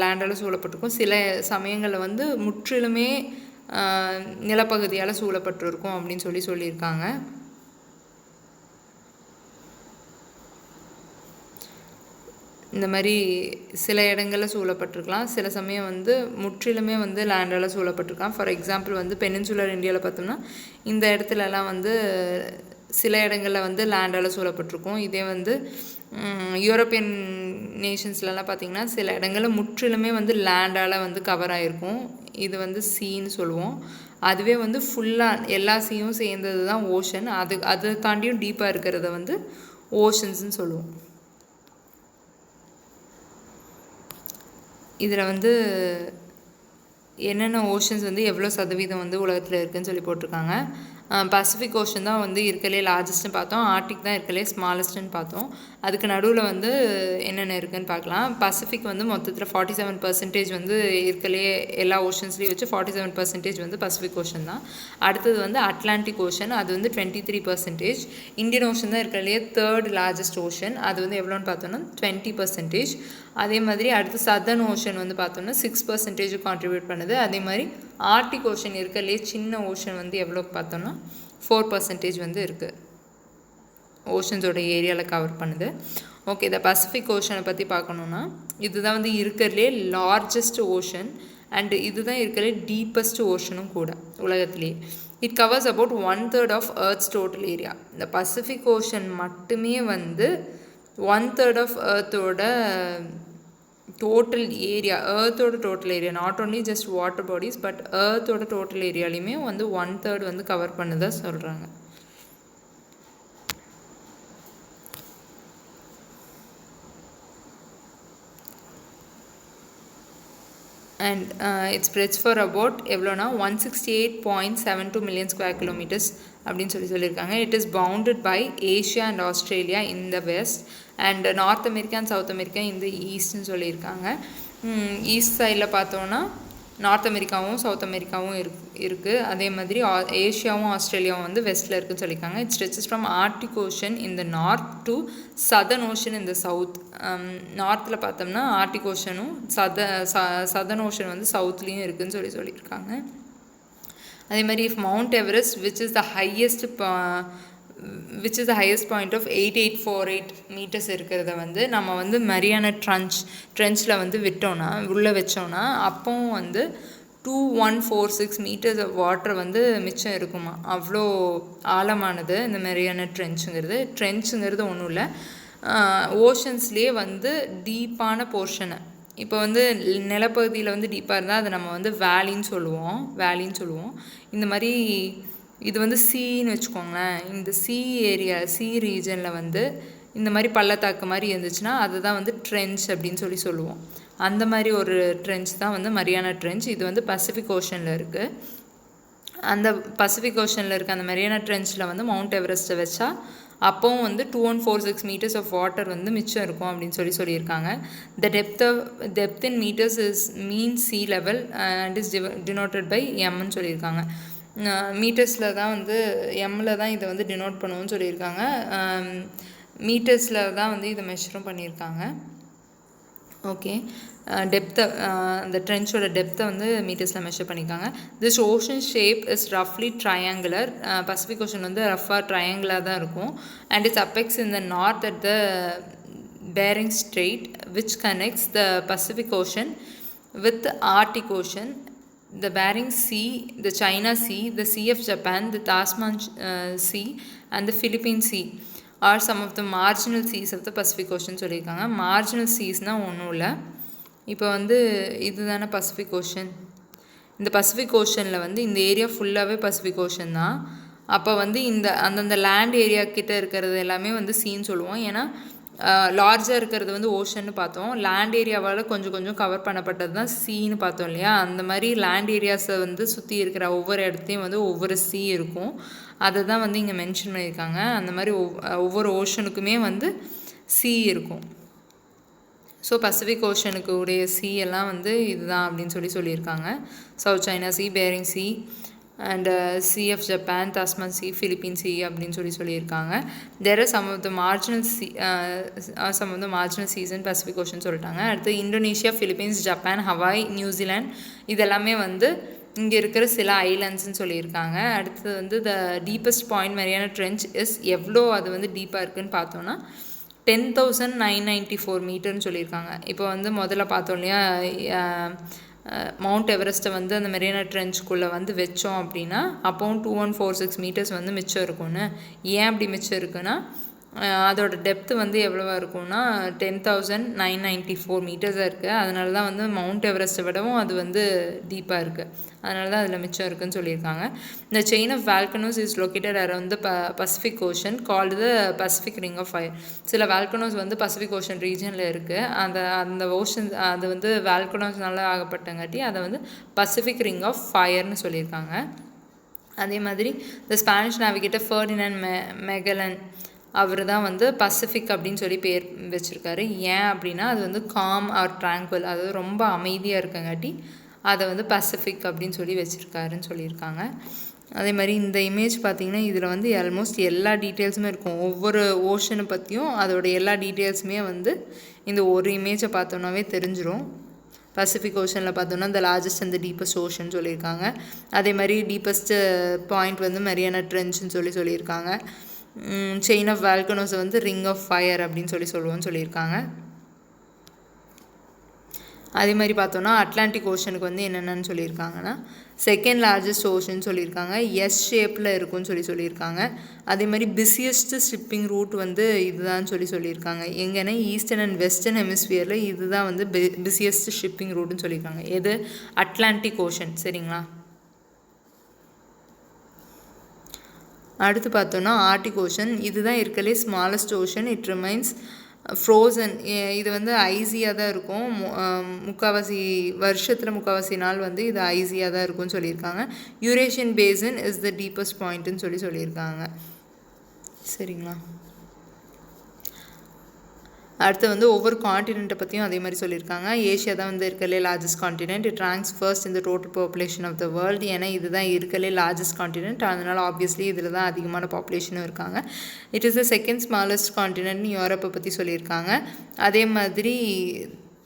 லேண்டால் சூழப்பட்டிருக்கும், சில சமயங்களில் வந்து முற்றிலுமே நிலப்பகுதியால் சூழப்பட்டு இருக்கும் அப்படின்னு சொல்லியிருக்காங்க. இந்த மாதிரி சில இடங்களில் சூழப்பட்டிருக்கலாம், சில சமயம் வந்து முற்றிலுமே வந்து லேண்டால் சூழப்பட்டிருக்கலாம். ஃபார் எக்ஸாம்பிள் வந்து பெனின்சுலர் இந்தியாவில் பார்த்தோம்னா இந்த இடத்துலலாம் வந்து சில இடங்களில் வந்து லேண்டால் சூழப்பட்டிருக்கும். இதே வந்து யூரோப்பியன் நேஷன்ஸ்லலாம் பார்த்திங்கன்னா சில இடங்களில் முற்றிலுமே வந்து லேண்டால் வந்து கவர் ஆகிருக்கும். இது வந்து சீன்னு சொல்லுவோம். அதுவே வந்து ஃபுல்லாக எல்லா சீயும் சேர்ந்தது தான் ஓஷன். அதை தாண்டியும் டீப்பாக இருக்கிறத வந்து ஓஷன்ஸ்ன்னு சொல்லுவோம். இதில் வந்து என்னென்ன ஓஷன்ஸ் வந்து எவ்வளோ சதவீதம் வந்து உலகத்தில் இருக்குதுன்னு போட்டிருக்காங்க. பசிபிக் ஓஷன் தான் வந்து இருக்கலே லார்ஜஸ்ட்னு பார்த்தோம், ஆர்டிக் தான் இருக்கலே ஸ்மாலஸ்ட்னு பார்த்தோம். அதுக்கு நடுவில் வந்து என்னென்ன இருக்குதுன்னு பார்க்கலாம். பசிபிக் வந்து மொத்தத்தில் 47% வந்து இருக்கலே எல்லா ஓஷன்ஸ்லேயும் வச்சு 47% வந்து பசிபிக் ஓஷன் தான். அடுத்தது வந்து அட்லாண்டிக் ஓஷன், அது வந்து 23%. இந்தியன் ஓஷன் தான் இருக்கலே தேர்ட் லார்ஜஸ்ட் ஓஷன், அது வந்து எவ்வளோன்னு பார்த்தோன்னா 20%. அதே மாதிரி அடுத்து சதர்ன் ஓஷன் வந்து பார்த்தோம்னா 6% கான்ட்ரிபியூட் பண்ணுது. அதே மாதிரி ஆர்டிக் ஓஷன் இருக்கலே சின்ன ஓஷன் வந்து எவ்வளோ பார்த்தோன்னா 4% வந்து இருக்குது, ஓஷன்ஸோட ஏரியாவில் கவர் பண்ணுது. ஓகே, இந்த பசிபிக் ஓஷனை பற்றி பார்க்கணுன்னா இதுதான் வந்து இருக்கிறதுலே லார்ஜஸ்ட் ஓஷன் அண்ட் இதுதான் இருக்கிறதுலே டீப்பஸ்ட் ஓஷனும் கூட உலகத்துலேயே. It covers about 1/3 of earth's total area. இந்த பசிபிக் ஓஷன் மட்டுமே வந்து 1/3 ஆஃப் எர்த்தோட டோட்டல் ஏரியா, எர்த்தோட total area, not only just water bodies but எர்த்தோட டோட்டல் ஏரியாலையுமே வந்து 1/3 வந்து கவர் பண்ணதான் சொல்கிறாங்க. And it spreads for about எவ்வளோனா 168.72 million square kilometers அப்படின்னு சொல்லியிருக்காங்க. It is bounded by Asia and Australia in the west and North America and South America in the ஈஸ்ட்னு சொல்லியிருக்காங்க. ஈஸ்ட் சைடில் பார்த்தோன்னா நார்த் அமெரிக்காவும் சவுத் அமெரிக்காவும் இருக்குது. அதே மாதிரி ஏஷியாவும் ஆஸ்திரேலியாவும் வந்து வெஸ்ட்டில் இருக்குதுன்னு சொல்லியிருக்காங்க. It stretches from Arctic Ocean in the north to Southern Ocean in the south. நார்த்தில் பார்த்தோம்னா ஆர்டிக் ஓஷனும் சதர்ன் ஓஷன் வந்து சவுத்லேயும் இருக்குதுன்னு சொல்லியிருக்காங்க. அதே மாதிரி Mount Everest which is the highest point of 8848 meters இருக்கிறத வந்து நம்ம வந்து மரியானா ட்ரென்ச்சில் வந்து உள்ளே வச்சோன்னா அப்போவும் வந்து 2146 மீட்டர்ஸ் ஆஃப் வாட்டர் வந்து மிச்சம் இருக்குமா. அவ்வளோ ஆழமானது இந்த மாதிரியான ட்ரென்ச்சுங்கிறது ஒன்றும் இல்லை, ஓஷன்ஸ்லேயே வந்து டீப்பான போர்ஷனை. இப்போ வந்து நிலப்பகுதியில் வந்து டீப்பாக இருந்தால் அதை நம்ம வந்து வேலின்னு சொல்லுவோம். இந்த மாதிரி இது வந்து சீன்னு வச்சுக்கோங்களேன். இந்த சி ரீஜனில் வந்து இந்த மாதிரி பள்ளத்தாக்கு மாதிரி இருந்துச்சுன்னா அதுதான் வந்து ட்ரென்ச் அப்படின்னு சொல்லுவோம். அந்த மாதிரி ஒரு ட்ரென்ச் தான் வந்து மரியானா ட்ரென்ச். இது வந்து பசிபிக் ஓஷனில் இருக்குது. அந்த பசிபிக் ஓஷனில் இருக்க அந்த மரியானா ட்ரென்ச்சில் வந்து மவுண்ட் எவரெஸ்ட்டை வச்சா அப்போவும் வந்து 2146 மீட்டர்ஸ் ஆஃப் வாட்டர் வந்து மிச்சம் இருக்கும் அப்படின்னு சொல்லியிருக்காங்க. The depth in metres is mean sea level and is denoted by எம்னு சொல்லியிருக்காங்க. மீட்டர்ஸில் தான் வந்து எம்மில் தான் இதை வந்து டினோட் பண்ணுவோன்னு சொல்லியிருக்காங்க. மீட்டர்ஸில் தான் வந்து இதை மெஷரும் பண்ணியிருக்காங்க. ஓகே, டெப்த்தை அந்த ட்ரென்ச்சோட டெப்த்தை வந்து மீட்டர்ஸில் மெஷர் பண்ணியிருக்காங்க. திஸ் ஓஷன் ஷேப் இஸ் ரஃப்லி ட்ரையாங்குலர். பசிபிக் ஓஷன் வந்து ரஃபாக ட்ரையாங்குலராக தான் இருக்கும். And its apex in the north at the Bering Strait which connects the Pacific Ocean with Arctic Ocean, the Bering Sea, the China Sea, the Sea of Japan, the Tasman Sea and the Philippine Sea are some of the marginal seas of the Pacific Ocean சொல்லியிருக்காங்க. Marginal சீஸ்னால் ஒன்றும் இல்லை, இப்போ வந்து இதுதானே Pacific ocean. இந்த Pacific ஓஷனில் வந்து இந்த area ஃபுல்லாகவே பசிபிக் ஓஷன் தான். அப்போ வந்து அந்தந்த லேண்ட் ஏரியா கிட்டே இருக்கிறது எல்லாமே வந்து சீன்னு சொல்லுவோம். ஏன்னா லார்ஜாக இருக்கிறது வந்து ஓஷன்னு பார்த்தோம், லேண்ட் ஏரியாவால் கொஞ்சம் கவர் பண்ணப்பட்டது தான் சீன்னு பார்த்தோம் இல்லையா. அந்த மாதிரி லேண்ட் ஏரியாஸை வந்து சுற்றி இருக்கிற ஒவ்வொரு இடத்தையும் வந்து ஒவ்வொரு சீ இருக்கும். அதை தான் வந்து இங்கே மென்ஷன் பண்ணியிருக்காங்க. அந்த மாதிரி ஒவ்வொரு ஓஷனுக்குமே வந்து சீ இருக்கும். ஸோ பசிபிக் ஓஷனுக்கு உடைய சீ எல்லாம் வந்து இதுதான் அப்படின்னு சொல்லியிருக்காங்க. South China Sea, Bering Sea and Sea of Japan, Tasman Sea, Philippine Sea அப்படின்னு சொல்லியிருக்காங்க. there are some of the marginal seas in Pacific Ocean சொல்லிட்டாங்க. அடுத்து Indonesia, Philippines, Japan, Hawaii, New Zealand இதெல்லாமே வந்து இங்கே இருக்கிற சில ஐலாண்ட்ஸ்ன்னு சொல்லியிருக்காங்க. அடுத்தது வந்து த deepest point Mariana trench is எவ்வளோ அது வந்து டீப்பாக இருக்குதுன்னு பார்த்தோன்னா 10,994 மீட்டர்னு சொல்லியிருக்காங்க. இப்போ வந்து முதல்ல பார்த்தோம் இல்லையா, மவுண்ட் எவரெஸ்ட்டை வந்து அந்த மரியானா ட்ரென்ச்சுக்குள்ளே வந்து வச்சோம் அப்படின்னா அப்போவும் 2146 மீட்டர்ஸ் வந்து மிச்சம் இருக்கும்னு. ஏன் அப்படி மிச்சம் இருக்குன்னா அதோட டெப்த்து வந்து எவ்வளோவா இருக்கும்னா 10,994 மீட்டர்ஸாக இருக்குது. அதனால தான் வந்து மவுண்ட் எவரெஸ்ட்டை விடவும் அது வந்து டீப்பாக இருக்குது. அதனால தான் அதில் மிச்சம் இருக்குதுன்னு சொல்லியிருக்காங்க. இந்த chain of volcanoes is located around the Pacific Ocean called the Pacific ring of fire. சில வால்கனோஸ் வந்து பசிபிக் ஓஷன் ரீஜனில் இருக்குது. அந்த ஓஷன் அது வந்து வால்கனோஸ்னால ஆகப்பட்டங்காட்டி அதை வந்து பசிபிக் ரிங் ஆஃப் ஃபயர்னு சொல்லியிருக்காங்க. அதே மாதிரி த ஸ்பானிஷ் நேவிகேட்டர் ஃபெர்டினண்ட் மெகலன் அவர் தான் வந்து பசிபிக் அப்படின்னு சொல்லி பேர் வச்சுருக்காரு. ஏன் அப்படின்னா அது வந்து காம் ஆர் ட்ராங்குவல், அதாவது ரொம்ப அமைதியாக இருக்கங்காட்டி அதை வந்து பசிபிக் அப்படின்னு சொல்லி வச்சுருக்காருன்னு சொல்லியிருக்காங்க. அதே மாதிரி இந்த இமேஜ் பார்த்திங்கன்னா இதில் வந்து ஆல்மோஸ்ட் எல்லா டீட்டெயில்ஸுமே இருக்கும். ஒவ்வொரு ஓஷனை பற்றியும் அதோட எல்லா டீட்டெயில்ஸுமே வந்து இந்த ஒரு இமேஜை பார்த்தோன்னாவே தெரிஞ்சிடும். பசிபிக் ஓஷனில் பார்த்தோன்னா the largest and the deepest ocean சொல்லியிருக்காங்க. அதே மாதிரி டீப்பஸ்ட்டு பாயிண்ட் வந்து மரியானா ட்ரென்ச்னு சொல்லியிருக்காங்க. செயின் ஆஃப் வால்கனோஸை வந்து ரிங் ஆஃப் ஃபயர் அப்படின்னு சொல்லுவோன்னு சொல்லியிருக்காங்க. அதே மாதிரி பார்த்தோன்னா அட்லாண்டிக் ஓஷனுக்கு வந்து என்னென்னு சொல்லியிருக்காங்கன்னா செகண்ட் லார்ஜஸ்ட் ஓஷன் சொல்லியிருக்காங்க. எஸ் ஷேப்பில் இருக்கும்னு சொல்லியிருக்காங்க. அதே மாதிரி பிஸியஸ்ட் ஷிப்பிங் ரூட் வந்து இதுதான் சொல்லியிருக்காங்க. எங்கன்னா ஈஸ்டர்ன் அண்ட் வெஸ்டர்ன் ஹெமிஸ்பியரில் இதுதான் வந்து பிஸியஸ்ட் ஷிப்பிங் ரூட்டுன்னு சொல்லியிருக்காங்க. எது? Atlantic Ocean. சரிங்களா? அடுத்து பார்த்தோன்னா ஆர்டிக் ஓஷன். இதுதான் இருக்கலே smallest ocean. It remains frozen. இது வந்து ஐஸியாக தான் இருக்கும். முக்கால்வாசி நாள் வந்து இது ஐஸியாக தான் இருக்கும்னு சொல்லியிருக்காங்க. Eurasian basin is the deepest பாயிண்ட்டுன்னு சொல்லியிருக்காங்க. சரிங்களா? அடுத்து வந்து ஒவ்வொரு காண்டினெண்ட்டை பற்றியும் அதே மாதிரி சொல்லியிருக்காங்க. ஏஷியா தான் வந்து இருக்கலே largest continent. It ranks first in the total population of the world. ஏன்னா இதுதான் இருக்கலே லார்ஜஸ்ட் காண்டினென்ட். அதனால் ஆப்வியஸ்லி இதில் தான் அதிகமான பாப்புலேஷனும் இருக்காங்க. It is the second smallest காண்டினென்ட்னு யூரோப்பை பற்றி சொல்லியிருக்காங்க. அதே மாதிரி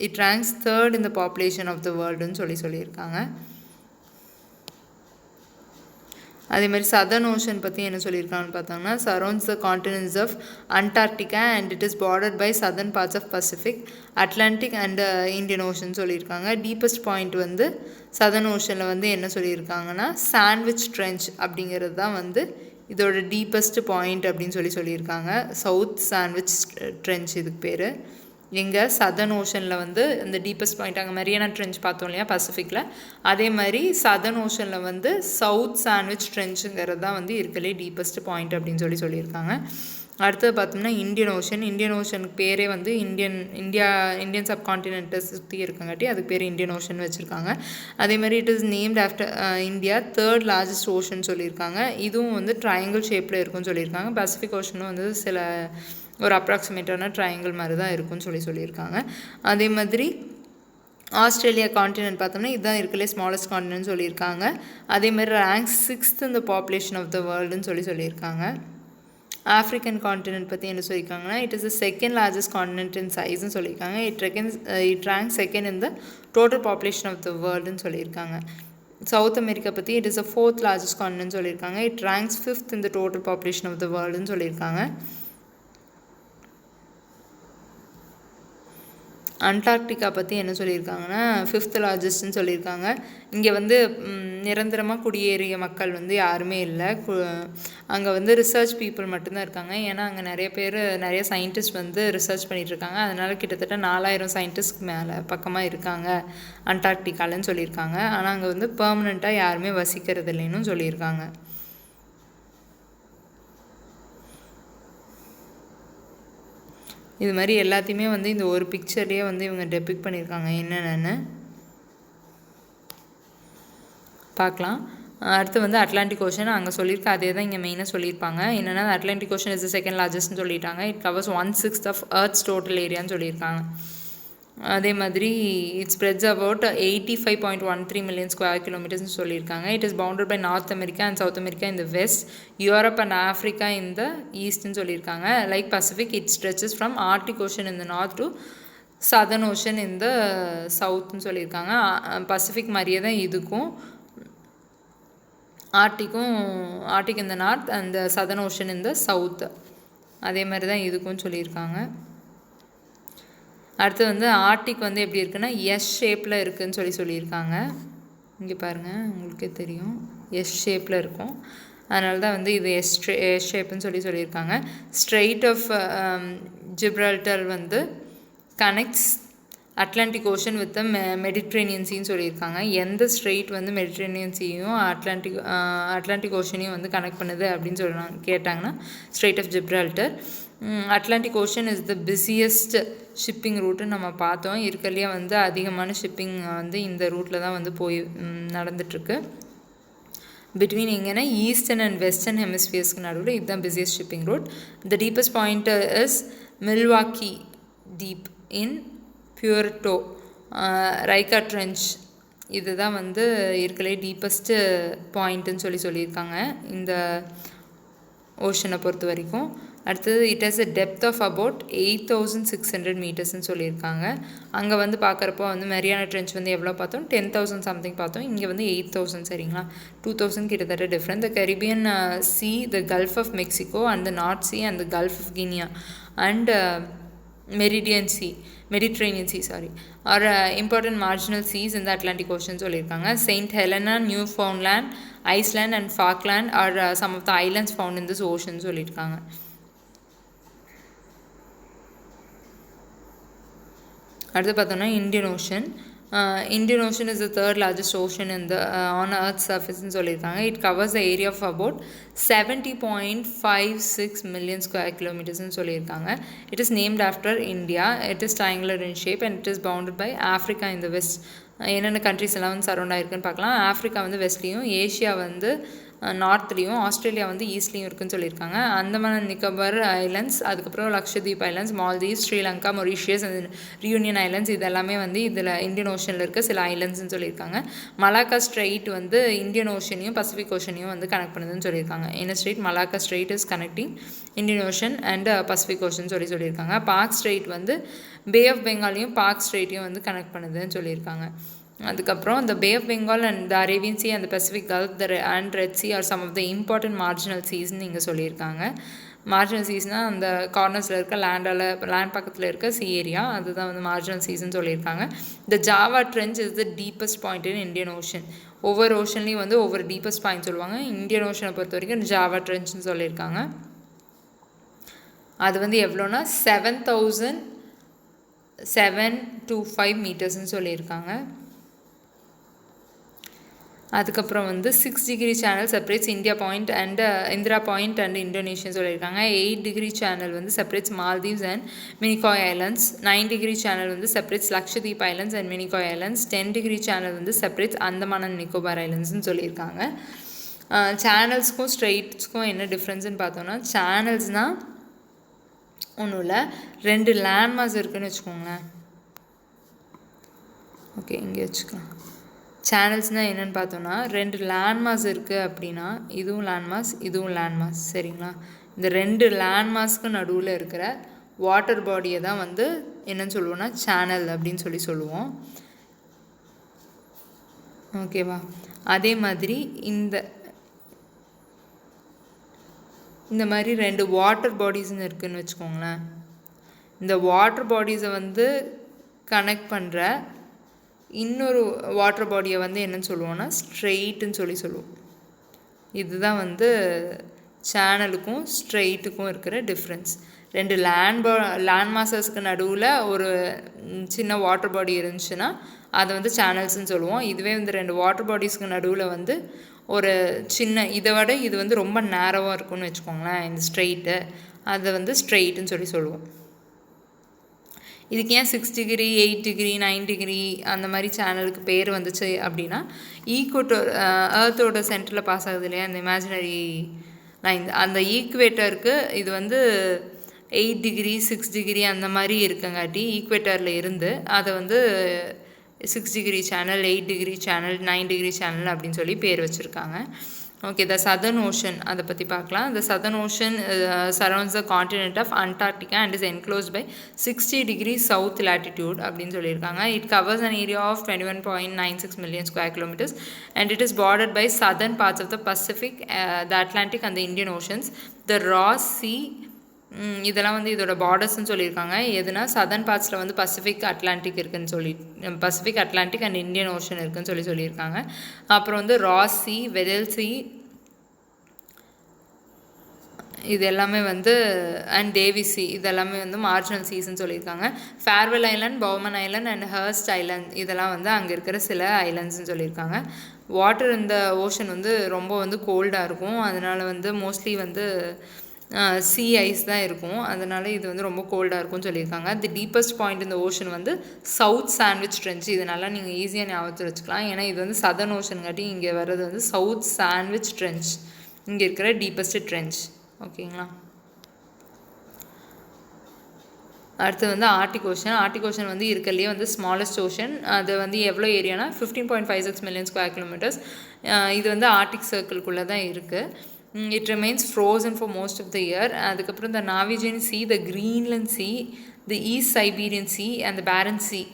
it ranks third in the population of the வேர்ல்டுன்னு சொல்லியிருக்காங்க. அதே மாதிரி சதர்ன் ஓஷன் பற்றி என்ன சொல்லியிருக்காங்கன்னு பார்த்தோம்னா surrounds the continents of Antarctica and it is bordered by southern parts of Pacific, Atlantic and Indian ocean சொல்லியிருக்காங்க. டீப்பஸ்ட் பாயிண்ட் வந்து சதர்ன் ஓஷனில் வந்து என்ன சொல்லியிருக்காங்கன்னா சாண்ட்விச் ட்ரென்ச் அப்படிங்கிறது தான் வந்து இதோட டீப்பஸ்ட் பாயிண்ட் அப்படின்னு சொல்லியிருக்காங்க. சவுத் சாண்ட்விச் ட்ரென்ச் இதுக்கு பேர். எங்கே சதர்ன் ஓஷனில் வந்து இந்த டீப்பஸ்ட் பாயிண்ட் அங்கே மரியானா ட்ரென்ச் பார்த்தோம் இல்லையா பசிஃபிக்கில், அதே மாதிரி சதர்ன் ஓஷனில் வந்து சவுத் சாண்ட்விச் ட்ரென்ச்சுங்கிறது தான் வந்து இருக்கலே டீப்பஸ்ட் பாயிண்ட் அப்படின்னு சொல்லியிருக்காங்க. அடுத்தது பார்த்தோம்னா இந்தியன் ஓஷனுக்கு பேரே வந்து இந்தியன் சப்கான்டினென்ட்டை சுற்றி இருக்கங்காட்டி அதுக்கு பேர் இந்தியன் ஓஷன் வச்சுருக்காங்க. அதே மாதிரி it is named after India third largest ocean சொல்லியிருக்காங்க. இதுவும் வந்து ட்ரையாங்கிள் ஷேப்பில் இருக்குன்னு சொல்லியிருக்காங்க. பசிஃபிக் ஓஷனும் வந்து சில ஒரு அப்ராக்சிமேட்டான ட்ரையாங்கிள் மாதிரி தான் இருக்குன்னு சொல்லியிருக்காங்க. அதே மாதிரி ஆஸ்திரேலியா காண்டினென்ட் பார்த்தோம்னா இதுதான் இருக்கலே ஸ்மாலஸ்ட் காண்டினென்ட் சொல்லியிருக்காங்க. அதே மாதிரி ரேங்க் 6th இந்த பாப்புலேஷன் ஆஃப் த வேர்ல்டுன்னு சொல்லியிருக்காங்க. ஆஃப்ரிக்கன் காண்டினென்ட் பற்றி என்ன சொல்லியிருக்காங்கன்னா it is the second largest continent in சைஸ்ன்னு சொல்லியிருக்காங்க. It rank second in the total population of the வேர்ல்டுன்னு சொல்லியிருக்காங்க. சவுத் அமெரிக்கா பற்றி it is the 4th largest continent சொல்லியிருக்காங்க. It ranks 5th in the total population of the வேர்ல்டுன்னு சொல்லியிருக்காங்க. Antarctica பற்றி என்ன சொல்லியிருக்காங்கன்னா 5th லார்ஜஸ்ட்னு சொல்லியிருக்காங்க. இங்கே வந்து நிரந்தரமாக குடியேறிய மக்கள் வந்து யாருமே இல்லை. அங்கே வந்து ரிசர்ச் பீப்புள் மட்டும்தான் இருக்காங்க. ஏன்னா அங்கே நிறைய சயின்டிஸ்ட் வந்து ரிசர்ச் பண்ணிகிட்ருக்காங்க. அதனால் கிட்டத்தட்ட 4000 சயின்டிஸ்ட்க்கு மேலே பக்கமாக இருக்காங்க அண்டார்டிகாலன்னு சொல்லியிருக்காங்க. ஆனால் அங்கே வந்து பெர்மனெண்ட்டாக யாருமே வசிக்கிறது இல்லைன்னு சொல்லியிருக்காங்க. இது மாதிரி எல்லாத்தையுமே வந்து இந்த ஒரு பிக்சர்லேயே வந்து இவங்க டெபிக் பண்ணியிருக்காங்க என்னென்னு பார்க்கலாம். அடுத்து வந்து அட்லாண்டிக் ஓஷன் அங்கே சொல்லியிருக்க அதே தான் இங்கே மெயினாக சொல்லியிருப்பாங்க. என்னென்னா Atlantic Ocean is the second லார்ஜஸ்ட்னு சொல்லிட்டாங்க. It covers 1/6 of earth's total ஏரியான்னு சொல்லியிருக்காங்க. அதே மாதிரி it spreads about 85.13 million square கிலோமீட்டர்ஸ்னு சொல்லியிருக்காங்க. It is bounded by North America and South America in the west, Europe and Africa in the ஈஸ்ட்னு சொல்லியிருக்காங்க. Like Pacific it stretches from Arctic Ocean in the north to Southern Ocean in the சவுத்னு சொல்லியிருக்காங்க. Pacific மாதிரியே தான் இதுக்கும் Arctic in the north and southern Ocean in the south அதே மாதிரி தான் இதுக்கும் சொல்லியிருக்காங்க. அடுத்து வந்து ஆர்டிக் வந்து எப்படி இருக்குன்னா எஸ் ஷேப்பில் இருக்குதுன்னு சொல்லியிருக்காங்க. இங்கே பாருங்கள் உங்களுக்கே தெரியும் எஸ் ஷேப்பில் இருக்கும். அதனால தான் வந்து இது எஸ் ஷேப்புன்னு சொல்லியிருக்காங்க. ஸ்ட்ரெயிட் ஆஃப் ஜிப்ரால்டர் வந்து connects Atlantic Ocean with Mediterranean சீன்னு சொல்லியிருக்காங்க. எந்த ஸ்ட்ரெயிட் வந்து மெடிட்ரேனியன் சீயும் அட்லாண்டிக் ஓஷனையும் வந்து கனெக்ட் பண்ணுது அப்படின்னு கேட்டாங்கன்னா Strait of Gibraltar. Atlantic Ocean is the busiest shipping ரூட்டுன்னு நம்ம பார்த்தோம். இருக்கலையே வந்து அதிகமான ஷிப்பிங் வந்து இந்த ரூட்டில் தான் வந்து போய் நடந்துட்டுருக்கு. பிட்வீன் எங்கன்னா ஈஸ்டர்ன் அண்ட் வெஸ்டர்ன் ஹெமிஸ்பியர்ஸ்க்கு நடுவில் இதுதான் busiest shipping route. The deepest point is Milwaukee Deep in Puerto Rico Trench. இதுதான் வந்து இருக்கலே டீப்பஸ்ட்டு பாயிண்ட்டுன்னு சொல்லியிருக்காங்க இந்த ஓஷனை பொறுத்த வரைக்கும். அடுத்தது it has a depth of about 8600 மீட்டர்ஸ்ன்னு சொல்லியிருக்காங்க. அங்கே வந்து பார்க்குறப்போ வந்து மரியானா ட்ரென்ச் வந்து எவ்வளோ பார்த்தோம் 10,000 சம்திங் பார்த்தோம். இங்கே வந்து 8,000 சரிங்களா, 2,000 கிட்டத்தட்ட different. The Caribbean Sea, the Gulf of Mexico and the North Sea and the Gulf of Guinea and Mediterranean Sea are important marginal seas in the Atlantic Ocean சொல்லியிருக்காங்க. Saint Helena, Newfoundland, Iceland and Falkland are some of the islands found in this ocean சொல்லியிருக்காங்க. அடுத்து பார்த்தோம்னா Indian Ocean. Indian Ocean is the third largest ocean in the on earth சர்ஃபேஸ்ன்னு சொல்லியிருக்காங்க. It covers the area of about 70.56 million square கிலோமீட்டர்ஸ்ன்னு சொல்லியிருக்காங்க. It is named after India. It is triangular in shape and it is bounded by Africa in the west. என்னென்ன countries எல்லாம் வந்து surround ஆகிருக்குன்னு பார்க்கலாம். Africa வந்து வெஸ்ட்லேயும், Asia வந்து நார்த்லேயும், Australia வந்து ஈஸ்ட்லேயும் இருக்குன்னு சொல்லியிருக்காங்க. அந்தமான் அண்ட் நிக்கோபார் ஐலண்ட்ஸ், அதுக்கப்புறம் Lakshadweep islands, Maldives, Sri Lanka, Mauritius and reunion islands இதெல்லாமே வந்து இதில் இந்தியன் ஓஷனில் இருக்க சில ஐலண்ட்ஸ்ன்னு சொல்லியிருக்காங்க. மலாக்கா ஸ்ட்ரெயிட் வந்து இந்தியன் ஓஷனையும் பசிபிக் ஓஷனையும் வந்து கனெக்ட் பண்ணுதுன்னு சொல்லியிருக்காங்க. என்ன straight? Malacca straight is connecting Indian ocean and Pacific ocean சொல்லியிருக்காங்க. பார்க் ஸ்ட்ரெயிட் வந்து பே ஆஃப் பெங்காலையும் பார்க் ஸ்ட்ரெயிட்டையும் வந்து கனெக்ட் பண்ணுதுன்னு சொல்லியிருக்காங்க. அதுக்கப்புறம் the Bay of Bengal and the Arabian Sea and the Pacific Gulf and Red Sea are some of the important marginal seasன்னு இங்கே சொல்லியிருக்காங்க. Marginal சீஸ்னால் அந்த கார்னர்ஸில் இருக்க லேண்ட் பக்கத்தில் இருக்க சி ஏரியா, அதுதான் வந்து மார்ஜினல் சீஸ்ன்னு சொல்லியிருக்காங்க. த Java trench is the deepest point in Indian ocean. ஒவ்வொரு ஓஷன்லேயும் வந்து ஒவ்வொரு டீப்பஸ்ட் பாயிண்ட் சொல்லுவாங்க. இந்தியன் ஓஷனை பொறுத்த வரைக்கும் ஜாவா ட்ரெஞ்ச்னு சொல்லியிருக்காங்க. அது வந்து எவ்வளோனா 7,725 மீட்டர்ஸ்ன்னு சொல்லியிருக்காங்க. அதுக்கப்புறம் வந்து 6 degree channel separates India point and Indira point and Indonesia சொல்லியிருக்காங்க. 8 டிகிரி சேனல் வந்து separates Maldives and Minicoy islands. 9 degree channel வந்து separates Lakshadweep islands and Minicoy islands. 10 degree channel வந்து செப்பரேட்ஸ் அந்தமான் அண்ட் நிக்கோபார் ஐலண்ட்ஸ்னு சொல்லியிருக்காங்க. சேனல்ஸ்க்கும் ஸ்ட்ரெயிட்ஸ்க்கும் என்ன டிஃப்ரென்ஸ்னு பார்த்தோன்னா, சேனல்ஸ்னால் ஒன்றும் இல்லை, 2 லேண்ட்மாஸ் இருக்குதுன்னு வச்சுக்கோங்களேன். ஓகே, இங்கே வச்சுக்கலாம். சேனல்ஸ்னால் என்னென்னு பார்த்தோன்னா, 2 லேண்ட்மாஸ் இருக்குது அப்படின்னா, இதுவும் லேண்ட்மாஸ் இதுவும் லேண்ட்மாஸ், சரிங்களா? இந்த 2 லேண்ட்மாஸ்க்கு நடுவில் இருக்கிற வாட்டர் பாடியை தான் வந்து என்னன்னு சொல்லுவோன்னா சேனல் அப்படின்னு சொல்லுவோம். ஓகேவா? அதே மாதிரி இந்த மாதிரி 2 வாட்டர் பாடிஸ்ன்னு இருக்குதுன்னு வச்சுக்கோங்களேன். இந்த வாட்டர் பாடிஸை வந்து கனெக்ட் பண்ணுற இன்னொரு வாட்டர் பாடியை வந்து என்னன்னு சொல்லுவோன்னா ஸ்ட்ரெயிட்டுன்னு சொல்லுவோம். இதுதான் வந்து சேனலுக்கும் ஸ்ட்ரெயிட்டுக்கும் இருக்கிற டிஃப்ரென்ஸ். 2 லேண்ட் மாசஸ்க்கு நடுவில் ஒரு சின்ன வாட்டர் பாடி இருந்துச்சுன்னா அதை வந்து சேனல்ஸ்ன்னு சொல்லுவோம். இதுவே வந்து 2 வாட்டர் பாடிஸ்க்கு நடுவில் வந்து ஒரு சின்ன இதை விட இது வந்து ரொம்ப நேரோவாக இருக்கும்னு வச்சுக்கோங்களேன், இந்த ஸ்ட்ரெயிட்டு, அதை வந்து ஸ்ட்ரெயிட்டுன்னு சொல்லுவோம். இதுக்கு ஏன் 6 டிகிரி 8 டிகிரி 9 டிகிரி அந்த மாதிரி சேனலுக்கு பேர் வந்துச்சு அப்படின்னா, ஈக்குவேட்டர் ஏர்த்தோட சென்டரில் பாஸ் ஆகுது இல்லையா இந்த இமேஜினரி லைன், அந்த ஈக்குவேட்டருக்கு இது வந்து 8 டிகிரி 6 டிகிரி அந்த மாதிரி இருக்கங்காட்டி ஈக்குவேட்டரில் இருந்து அதை வந்து 6 degree channel 8 degree channel 9 degree channel அப்படின்னு சொல்லி பேர் வச்சுருக்காங்க. ஓகே, த சதர்ன் ஓஷன் அதை பற்றி பார்க்கலாம். The Southern Ocean surrounds the continent of Antarctica and is enclosed by 60 degree south latitude அப்படின்னு சொல்லியிருக்காங்க. It covers an area of 21.96 million square kilometres and it is bordered by southern parts of the Pacific, the Atlantic and the Indian oceans. The Ross Sea, இதெல்லாம் வந்து இதோட பார்டர்ஸ்ன்னு சொல்லியிருக்காங்க. எதுனா southern பார்ட்ஸில் வந்து Pacific Atlantic and Indian Ocean இருக்குதுன்னு சொல்லியிருக்காங்க. அப்புறம் வந்து ராஸ் சி, வெடல் சி, இது எல்லாமே வந்து அண்ட் டேவிஸ் சி, இதெல்லாமே வந்து மார்ஜினல் சீஸ்ன்னு சொல்லியிருக்காங்க. Farewell Island, Bowman Island and Hurst Island இதெல்லாம் வந்து அங்கே இருக்கிற சில ஐலண்ட்ஸ்ன்னு சொல்லியிருக்காங்க. வாட்டர் இந்த ஓஷன் வந்து ரொம்ப வந்து கோல்டாக இருக்கும், அதனால் வந்து மோஸ்ட்லி வந்து சி ஐஸ் தான் இருக்கும், அதனால் இது வந்து ரொம்ப கோல்டாக இருக்கும்னு சொல்லியிருக்காங்க. தி டீப்பஸ்ட் பாயிண்ட் இந்த ஓஷன் வந்து சவுத் சாண்ட்விச் ட்ரெஞ்ச். இதனால நீங்கள் ஈஸியாக ஞாபகத்தில் வச்சுக்கலாம், ஏன்னா இது வந்து சதர்ன் ஓஷன் காட்டி இங்கே வர்றது வந்து சவுத் சாண்ட்விச் ட்ரெஞ்ச், இங்கே இருக்கிற டீப்பஸ்ட் ட்ரெஞ்ச். ஓகேங்களா? அடுத்து வந்து ஆர்டிக் ஓஷன் வந்து இருக்கிறதுலே வந்து ஸ்மாலஸ்ட் ஓஷன். அது வந்து எவ்வளோ ஏரியானா 15.56 மில்லியன் ஸ்கொயர் கிலோமீட்டர்ஸ். இது வந்து ஆர்டிக் சர்க்கிள்குள்ளே தான் இருக்குது. It remains frozen for most of the year. அதுக்கப்புறம் the Norwegian Sea, the Greenland Sea, the East Siberian Sea and the Barents Sea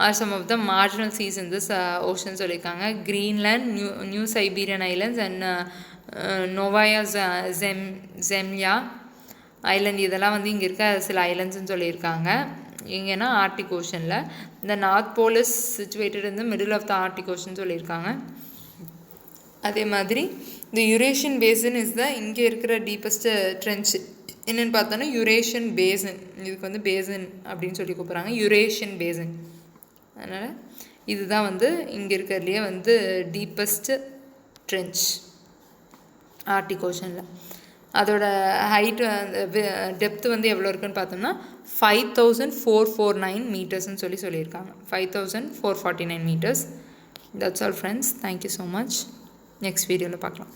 are some of the marginal seas in this ocean சொல்லியிருக்காங்க. Greenland, New Siberian Islands and Novaya Zemlya Island இதெல்லாம் வந்து இங்கே இருக்க சில ஐலண்ட்ஸ்ன்னு சொல்லியிருக்காங்க. எங்கன்னா Arctic ஓஷனில். இந்த North Pole is situated in the middle of the Arctic Ocean சொல்லியிருக்காங்க. அதே மாதிரி இந்த யுரேஷியன் பேசன் இஸ் த இங்கே இருக்கிற டீப்பஸ்ட்டு ட்ரென்ச் என்னென்னு பார்த்தோன்னா யுரேஷியன் பேசன், இதுக்கு வந்து பேசன் அப்படின்னு சொல்லி கூப்பிட்றாங்க, யுரேஷியன் பேசன். அதனால் இதுதான் வந்து இங்கே இருக்கிறதுலையே வந்து டீப்பஸ்ட்டு ட்ரென்ச் ஆர்டிக் ஓஷனில். அதோட ஹைட்டு டெப்த்து வந்து எவ்வளோ இருக்குன்னு பார்த்தோம்னா 5,449 மீட்டர்ஸ்ன்னு சொல்லியிருக்காங்க. 5,449 metres. That's all friends. Thank you so much. Next வீடியோவில் பார்க்கலாம்.